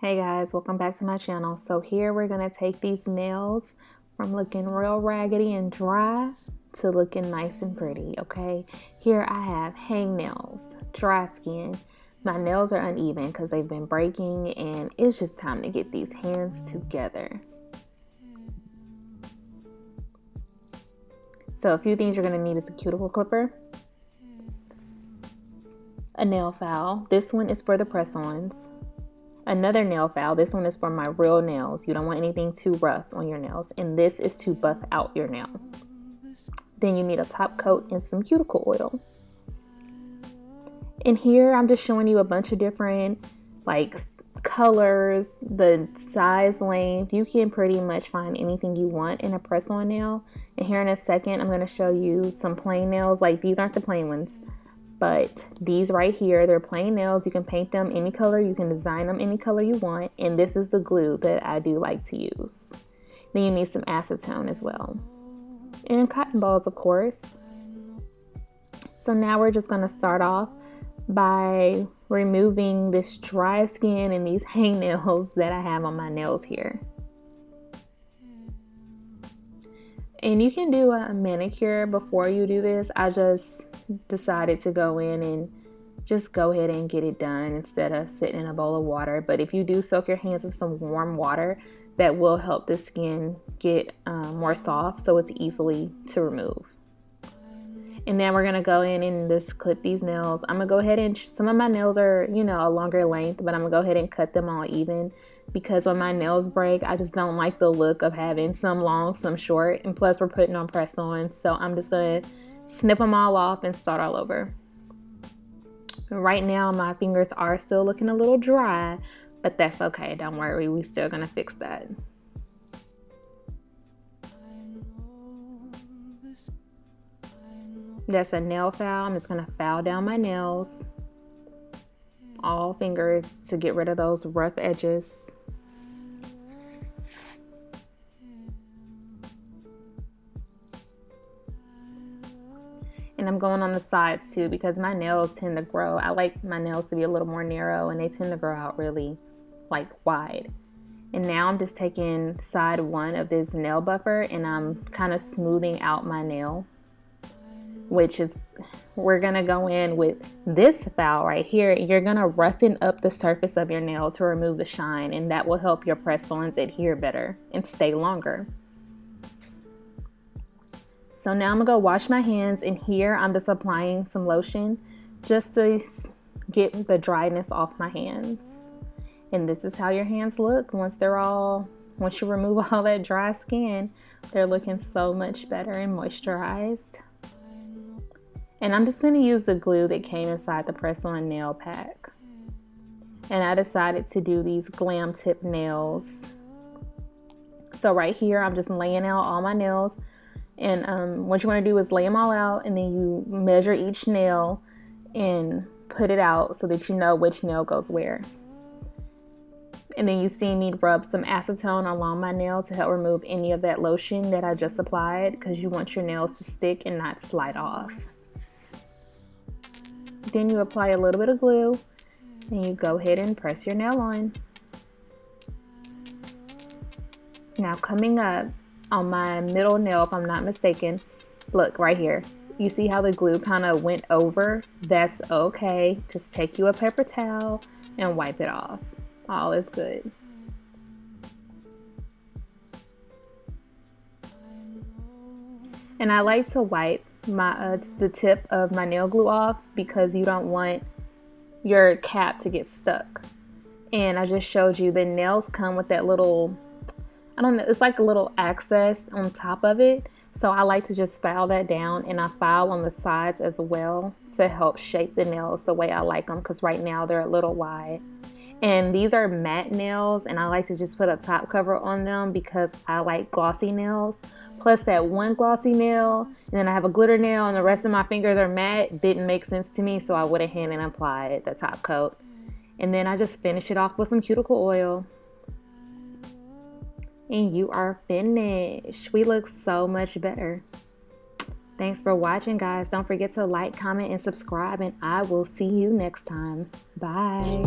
Hey guys, welcome back to my channel. So here we're going to take these nails from looking real raggedy and dry to looking nice and pretty, okay? Here I have hang nails, dry skin. My nails are uneven because they've been breaking and it's just time to get these hands together. So a few things you're going to need is a cuticle clipper, a nail file. This one is for the press-ons. Another nail file. This one is for my real nails. You don't want anything too rough on your nails. And this is to buff out your nail. Then you need a top coat and some cuticle oil. And here I'm just showing you a bunch of different like colors, the size, length. You can pretty much find anything you want in a press-on nail. And here in a second, I'm going to show you some plain nails. Like these aren't the plain ones. But these right here, they're plain nails. You can paint them any color. You can design them any color you want. And this is the glue that I do like to use. Then you need some acetone as well. And cotton balls, of course. So now we're just going to start off by removing this dry skin and these hangnails that I have on my nails here. And you can do a manicure before you do this. I just decided to go in and just go ahead and get it done instead of sitting in a bowl of water. But if you do soak your hands with some warm water, that will help the skin get more soft so it's easily to remove. And then we're gonna go in and just clip these nails. I'm gonna go ahead and some of my nails are, you know, a longer length, but I'm gonna go ahead and cut them all even because when my nails break, I just don't like the look of having some long, some short, and plus we're putting on press-on. So I'm just gonna snip them all off and start all over. Right now my fingers are still looking a little dry, but that's okay, don't worry, we still gonna fix that. That's a nail file. I'm just gonna file down my nails, all fingers, to get rid of those rough edges. And I'm going on the sides too because my nails tend to grow. I like my nails to be a little more narrow and they tend to grow out really like wide. And now I'm just taking side one of this nail buffer and I'm kind of smoothing out my nail, which is, we're gonna go in with this file right here. You're gonna roughen up the surface of your nail to remove the shine, and that will help your press-ons adhere better and stay longer. So now I'm gonna go wash my hands, and here I'm just applying some lotion just to get the dryness off my hands. And this is how your hands look once you remove all that dry skin. They're looking so much better and moisturized. And I'm just gonna use the glue that came inside the press-on nail pack. And I decided to do these glam tip nails. So right here, I'm just laying out all my nails. And what you want to do is lay them all out and then you measure each nail and put it out so that you know which nail goes where. And then you see me rub some acetone along my nail to help remove any of that lotion that I just applied because you want your nails to stick and not slide off. Then you apply a little bit of glue and you go ahead and press your nail on. Now coming up on my middle nail, if I'm not mistaken, look right here. You see how the glue kind of went over? That's okay. Just take you a paper towel and wipe it off. All is good. And I like to wipe the tip of my nail glue off because you don't want your cap to get stuck. And I just showed you the nails come with that little, I don't know, it's like a little access on top of it. So I like to just file that down, and I file on the sides as well to help shape the nails the way I like them because right now they're a little wide. And these are matte nails, and I like to just put a top cover on them because I like glossy nails. Plus that one glossy nail, and then I have a glitter nail, and the rest of my fingers are matte. Didn't make sense to me, so I went ahead and applied the top coat. And then I just finish it off with some cuticle oil. And you are finished. We look so much better. Thanks for watching, guys. Don't forget to like, comment, and subscribe, and I will see you next time. Bye.